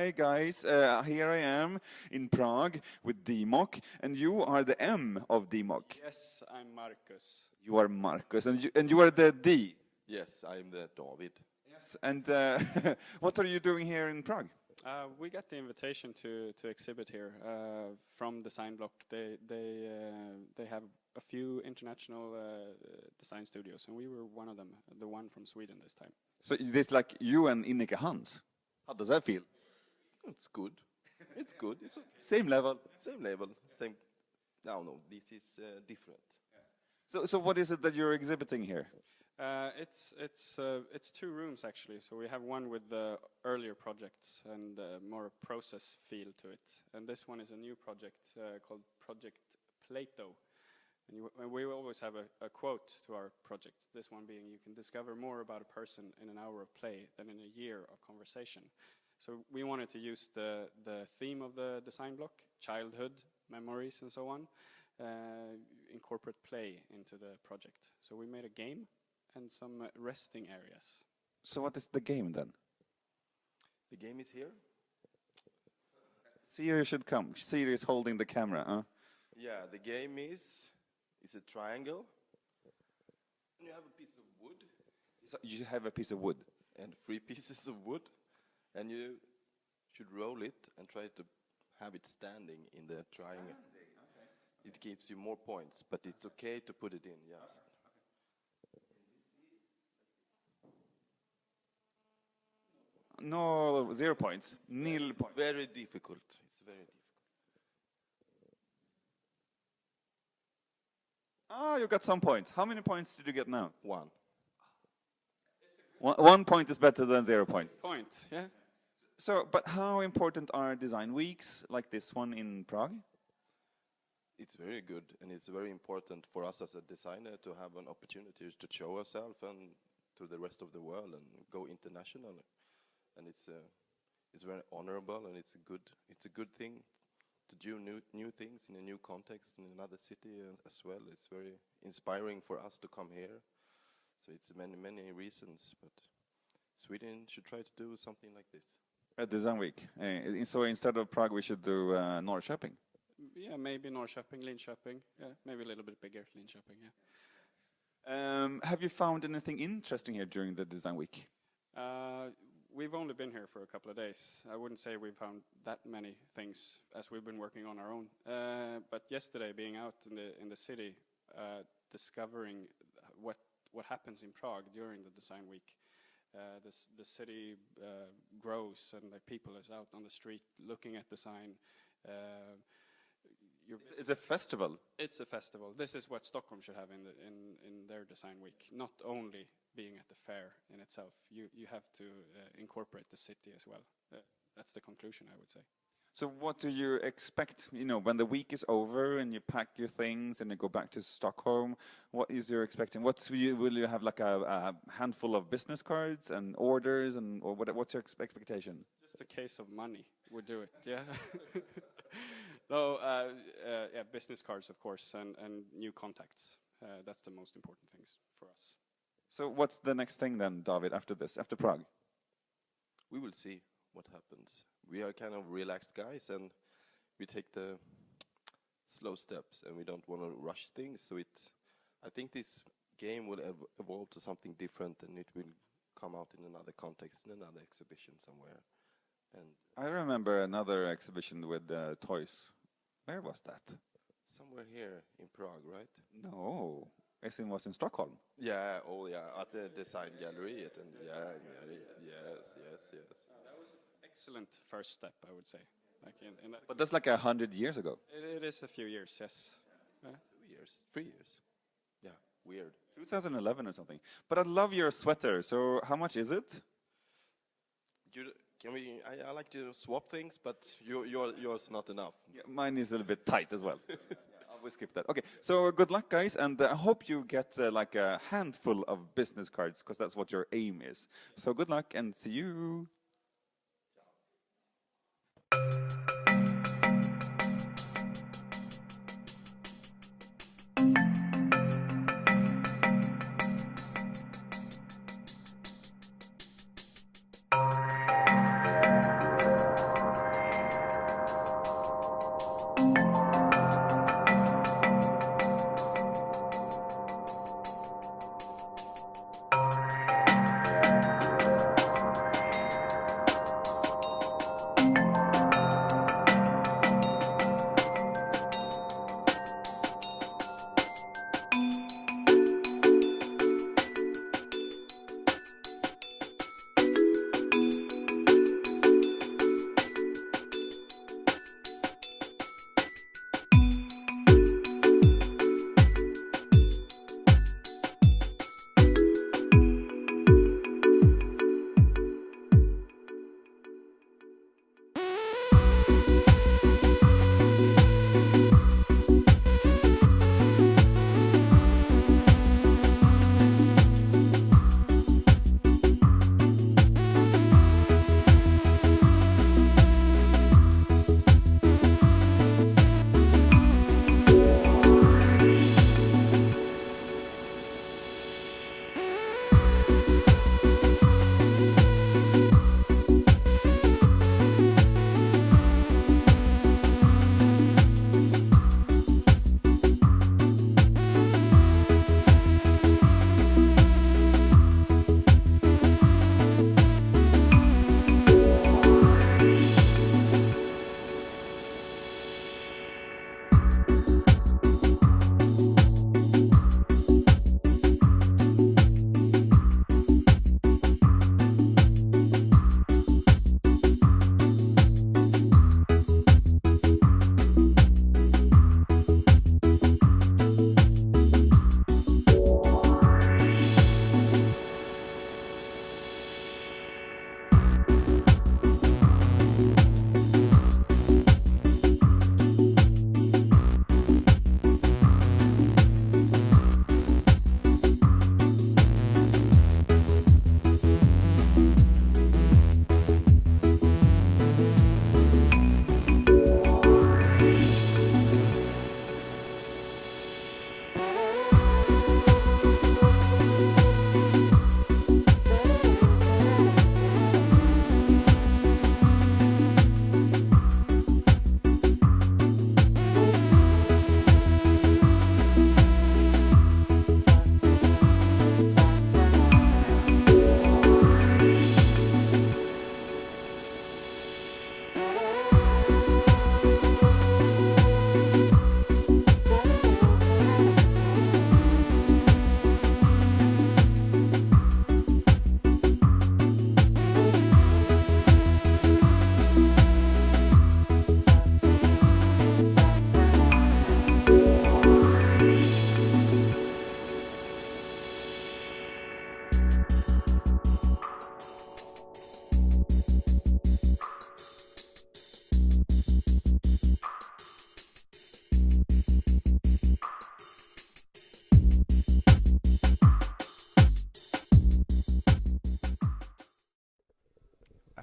Hi guys, here I am in Prague with Dimok, and you are the M of Dimok. Yes, I'm Marcus. You are Marcus, and you are the D. Yes, I'm the David. Yes, and what are you doing here in Prague? We got the invitation to exhibit here from Design Block. They have a few international design studios, and we were one of them, the one from Sweden this time. So this like you and Ineke Hans. How does that feel? It's good. It's good. It's okay. Same level. Same level. Same. No, this is different. So what is it that you're exhibiting here? It's two rooms actually. So we have one with the earlier projects and more process feel to it, and this one is a new project called Project Plato. And we always have a quote to our projects. This one being, you can discover more about a person in an hour of play than in a year of conversation. So we wanted to use the theme of the design block, childhood, memories and so on, incorporate play into the project. So we made a game and some resting areas. So what is the game then? The game is here. Siri should come. Siri is holding the camera, huh? Yeah, the game is a triangle. And you have a piece of wood. So you have a piece of wood. And 3 pieces of wood. And you should roll it and try to have it standing in the triangle. Okay. It gives you more points, but it's okay to put it in, yes. Okay. No, 0 points. Nil points. Very difficult. It's very difficult. Ah, you got some points. How many points did you get now? 1. 1 point is better than 0 points. Point, yeah. So, but how important are design weeks like this one in Prague? It's very good, and it's very important for us as a designer to have an opportunity to show ourselves and to the rest of the world and go international. And it's very honorable, and it's a good thing to do new things in a new context in another city as well. It's very inspiring for us to come here. So it's many reasons, but Sweden should try to do something like this. A design week. So instead of Prague, we should do Norrköping. Yeah, maybe Norrköping, Linköping. Yeah, maybe a little bit bigger, Linköping. Yeah. Have you found anything interesting here during the design week? We've only been here for a couple of days. I wouldn't say we've found that many things as we've been working on our own. But yesterday, being out in the city, discovering what happens in Prague during the design week. The city grows, and the people is out on the street looking at design. It's a festival. It's a festival. This is what Stockholm should have in their design week. Not only being at the fair in itself, you have to incorporate the city as well. That's the conclusion, I would say. So what do you expect, when the week is over and you pack your things and you go back to Stockholm? What is your expecting? Will you have like a handful of business cards and orders, or what's your expectation? Just a case of money would do it, yeah. No, yeah, business cards, of course, and new contacts. That's the most important things for us. So what's the next thing then, David, after this, after Prague? We will see what happens. We are kind of relaxed guys, and we take the slow steps, and we don't want to rush things. So I think this game will evolve to something different, and it will come out in another context, in another exhibition somewhere. And I remember another exhibition with toys. Where was that? somewhere here in Prague, right? No, Essen was in Stockholm. Yeah. Oh, yeah. At the design gallery. And yes. That was an excellent first step, I would say. Like in that, But that's like 100 years ago. it is a few years, yes. 2 years, 3 years. Yeah. Weird. 2011 or something. But I love your sweater. So how much is it? Can we? I like to swap things, but yours not enough. Yeah, mine is a little bit tight as well. So, yeah, will skip that. Okay, so good luck, guys, and I hope you get like a handful of business cards, because that's what your aim is. So good luck, and see you.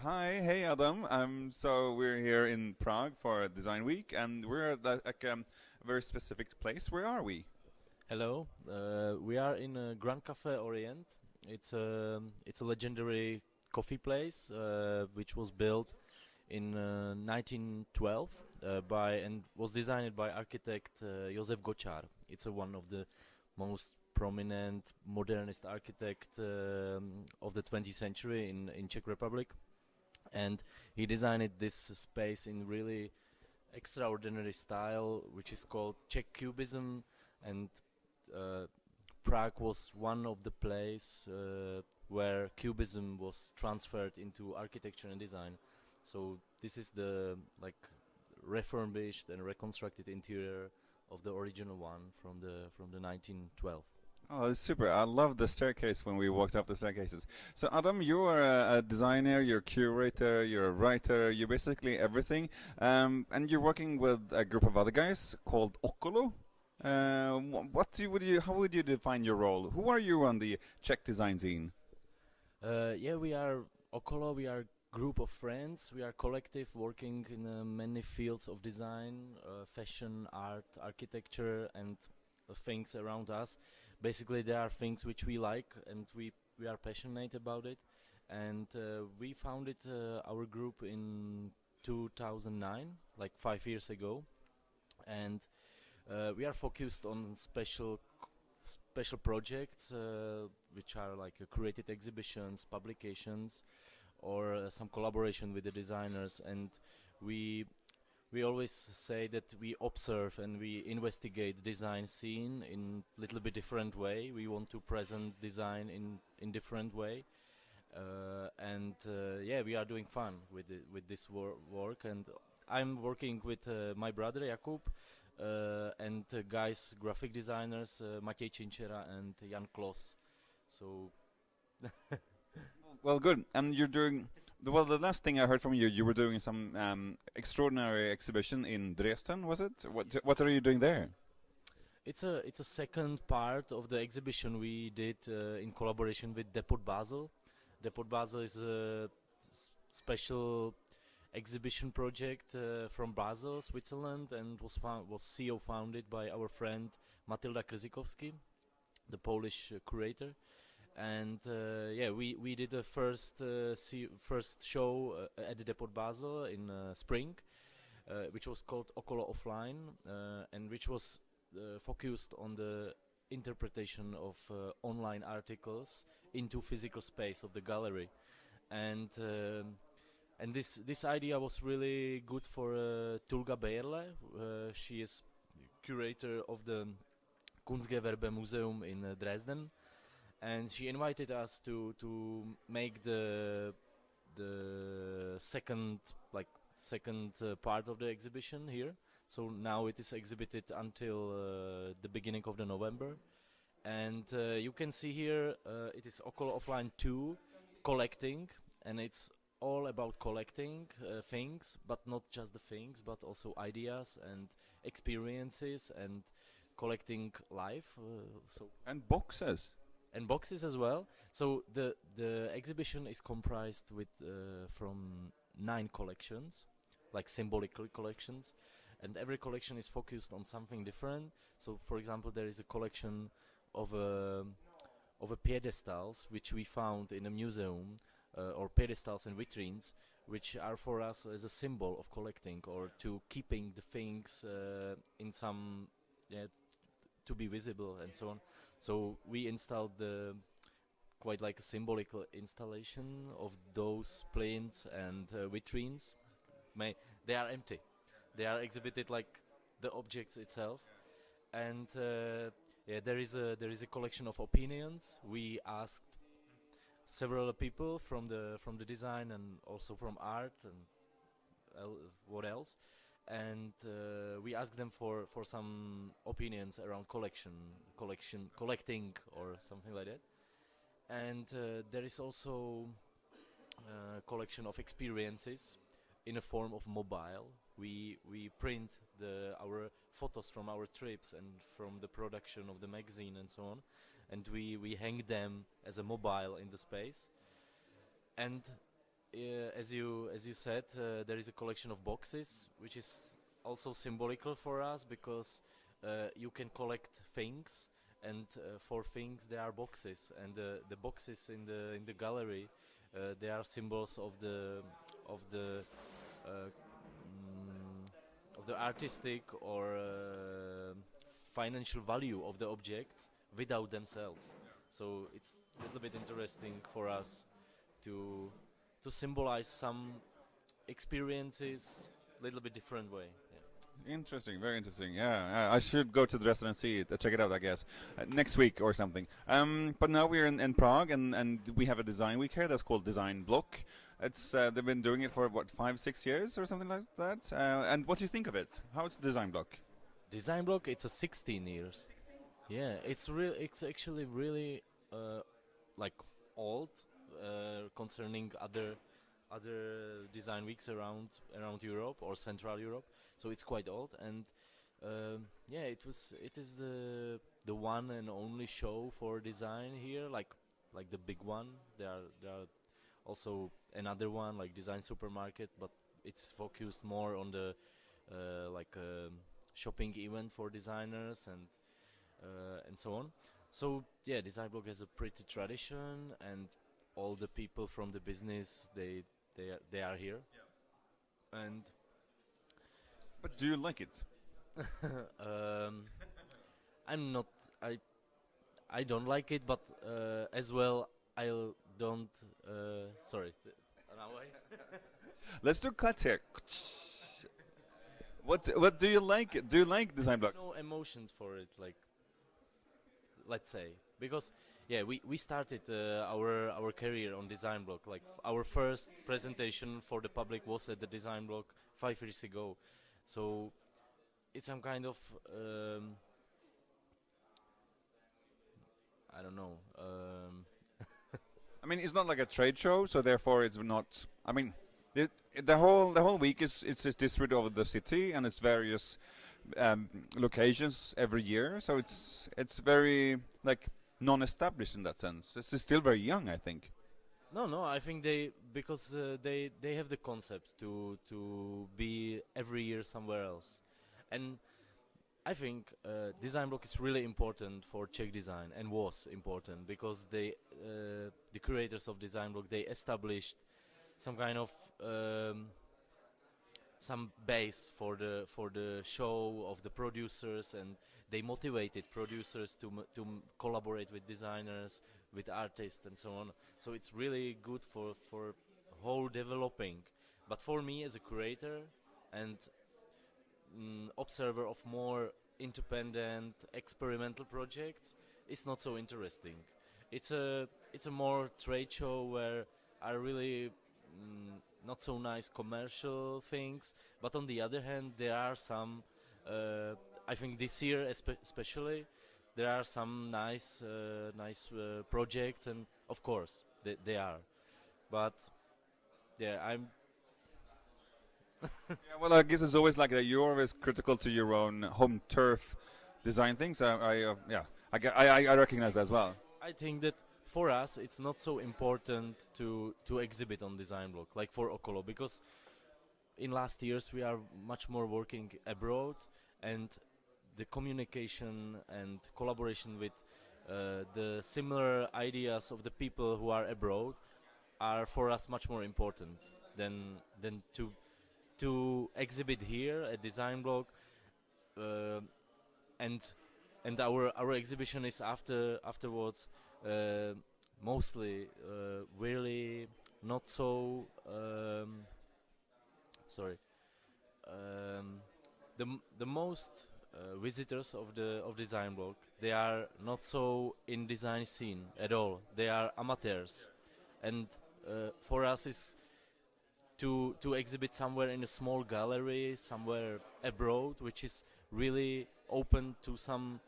Hi, hey Adam. So we're here in Prague for Design Week, and we're at like a very specific place. Where are we? Hello, we are in Grand Café Orient. It's a legendary coffee place which was built in 1912 and was designed by architect Josef Gočár. It's one of the most prominent modernist architect of the 20th century in Czech Republic, and he designed this space in really extraordinary style, which is called Czech Cubism, and Prague was one of the places where Cubism was transferred into architecture and design. So this is the like refurbished and reconstructed interior of the original one from the 1912. Oh, it's super. I love the staircase when we walked up the staircases. So, Adam, you are a designer, you're a curator, you're a writer, you're basically everything. And you're working with a group of other guys called Okolo. How would you define your role? Who are you on the Czech design scene? Yeah, we are Okolo, we are group of friends, we are collective working in many fields of design, fashion, art, architecture, and things around us. Basically, there are things which we like, and we are passionate about it. And we founded our group in 2009, like 5 years ago, and we are focused on special projects, which are like curated exhibitions, publications, or some collaboration with the designers. And we always say that we observe and we investigate design scene in little bit different way. We want to present design in different way, and yeah, we are doing fun with this work. And I'm working with my brother Jakub and guys, graphic designers Matěj Činčera and Jan Klos. So Well, good. And you're doing... Well, the last thing I heard from you, you were doing some extraordinary exhibition in Dresden, was it? What are you doing there? it's a second part of the exhibition we did in collaboration with Depot Basel. Depot Basel is a special exhibition project from Basel, Switzerland, and was CEO founded by our friend Matylda Krzyzikowski, the Polish curator. And yeah, we did the first show at the Depot Basel in spring, which was called Okolo Offline, and which was focused on the interpretation of online articles into physical space of the gallery. And this idea was really good for Tulga Beerle. She is curator of the Kunstgewerbe Museum in Dresden. And she invited us to make the second part of the exhibition here. So now it is exhibited until the beginning of the November, and you can see here it is Okolo Offline 2, collecting, and it's all about collecting things, but not just the things, but also ideas and experiences and collecting life. And boxes. And boxes as well. So the exhibition is comprised with from 9 collections, like symbolical collections, and every collection is focused on something different. So, for example, there is a collection of a pedestals which we found in a museum, or pedestals and vitrines, which are for us as a symbol of collecting or to keeping the things in some to be visible and so on. So we installed quite like a symbolical installation of those planes and vitrines. They are empty. They are exhibited like the objects itself. And yeah, there is a collection of opinions. We asked several people from the design and also from art and what else. And we asked them for some opinions around collecting or something like that. And there is also a collection of experiences in a form of mobile. We print our photos from our trips and from the production of the magazine and so on, and we hang them as a mobile in the space. And as you said, there is a collection of boxes, which is also symbolical for us, because you can collect things, and for things there are boxes, and the boxes in the gallery, they are symbols of the artistic or financial value of the objects without themselves. So it's a little bit interesting for us to symbolize some experiences a little bit different way. Yeah. Interesting, very interesting. Yeah, I should go to the restaurant and see it, check it out, I guess, next week or something. But now we're in Prague, and we have a design week here that's called Design Block. It's they've been doing it for what 5-6 years or something like that. And what do you think of it? How's Design Block? Design block, it's a 16 years. Yeah, it's real. It's actually really like old concerning other design weeks around Europe or Central Europe. So it's quite old, and yeah, it is the one and only show for design here, like the big one. There are also another one like Design Supermarket, but it's focused more on the like shopping event for designers and so on. So yeah, Design Blog has a pretty tradition, and all the people from the business they are here. And But do you like it? um, I'm not I don't like it, but as well I don't sorry. Let's do cut here. What do you like? Do you like Design Block? No emotions for it, like, let's say, because yeah, we started our career on Design Block. Like our first presentation for the public was at the Design Block 5 years ago, so it's some kind of I don't know. I mean, it's not like a trade show, so therefore it's not. I mean, the whole week is it's just distributed over the city, and it's various locations every year. So it's very like non-established in that sense. This is still very young, I think. No, I think because they have the concept to be every year somewhere else, and I think Design Block is really important for Czech design, and was important because the creators of Design Block, they established some kind of some base for the show of the producers, and they motivated producers to collaborate with designers, with artists, and so on. So it's really good for whole developing. But for me as a curator and observer of more independent experimental projects, it's not so interesting. It's a more trade show where I really not so nice commercial things, but on the other hand there are some I think this year especially there are some nice projects, and of course they are, but yeah, I'm Yeah, well, I guess it's always like that. You're always critical to your own home turf design things. Yeah, I recognize that as well. I think that for us it's not so important to exhibit on Design Block like for Okolo, because in last years we are much more working abroad, and the communication and collaboration with the similar ideas of the people who are abroad are for us much more important than to exhibit here at Design Block, and our exhibition is afterwards mostly really not so sorry. The most visitors of Design Block, they are not so in design scene at all. They are amateurs, and for us is to exhibit somewhere in a small gallery somewhere abroad, which is really open to some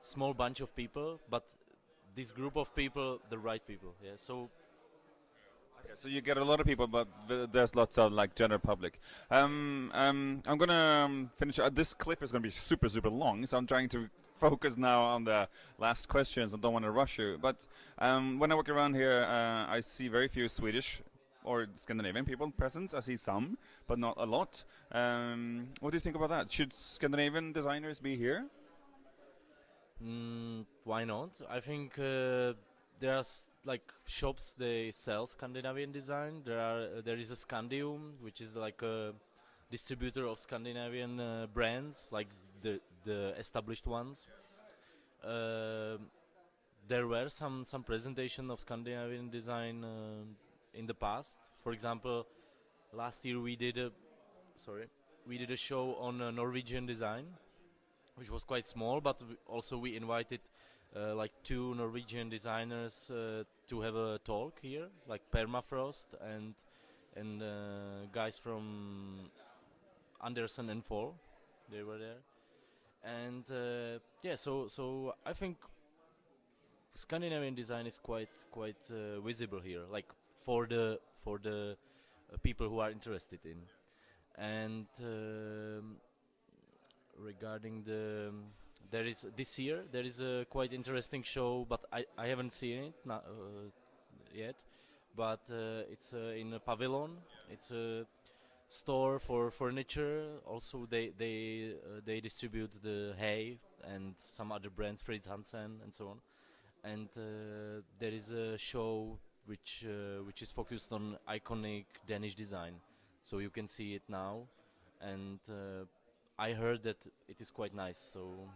small bunch of people, but this group of people, the right people. Yeah, so Okay, so you get a lot of people, but there's lots of like general public. I'm gonna finish. This clip is gonna be super long, so I'm trying to focus now on the last questions. I don't want to rush you, but when I walk around here, I see very few Swedish or Scandinavian people present. I see some, but not a lot. What do you think about that? Should Scandinavian designers be here? Why not? I think there's like shops, they sell Scandinavian design. There is a Scandium, which is like a distributor of Scandinavian brands, like the established ones. There were some presentation of Scandinavian design in the past. For example, last year we did a we did a show on Norwegian design, which was quite small, but also we invited like 2 Norwegian designers to have a talk here, like Permafrost and guys from Andersen and Foll. They were there, and yeah. So I think Scandinavian design is quite visible here, like for the people who are interested in. And regarding there is this year there is a quite interesting show, but I haven't seen it yet. But it's in a pavilion. It's a store for furniture. Also, they distribute the hay and some other brands, Fritz Hansen and so on. And there is a show which is focused on iconic Danish design. So you can see it now, and I heard that it is quite nice. So.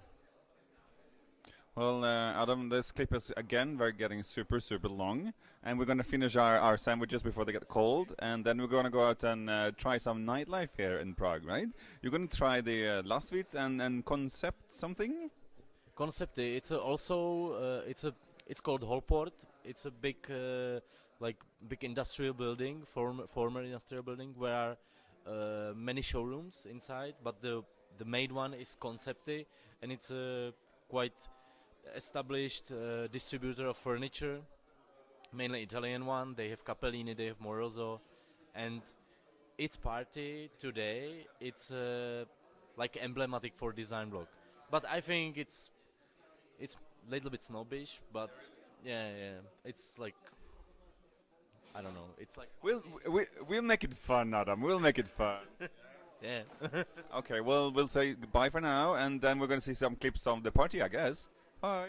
Well, Adam, this clip is again getting super long, and we're going to finish our sandwiches before they get cold, and then we're going to go out and try some nightlife here in Prague, right? You're going to try the Laswitz and concept something. Concept. It's also it's called Holport. It's a big big industrial building, former industrial building, where are many showrooms inside. But the main one is Concepti, and it's a quite established distributor of furniture, mainly Italian one. They have Capellini, they have Moroso, and its party today, it's like emblematic for design block. But I think it's a little bit snobbish, but yeah, it's like, I don't know, it's like... We'll make it fun, Adam, we'll make it fun. Yeah. Okay, well, we'll say goodbye for now, and then we're going to see some clips of the party, I guess. Bye.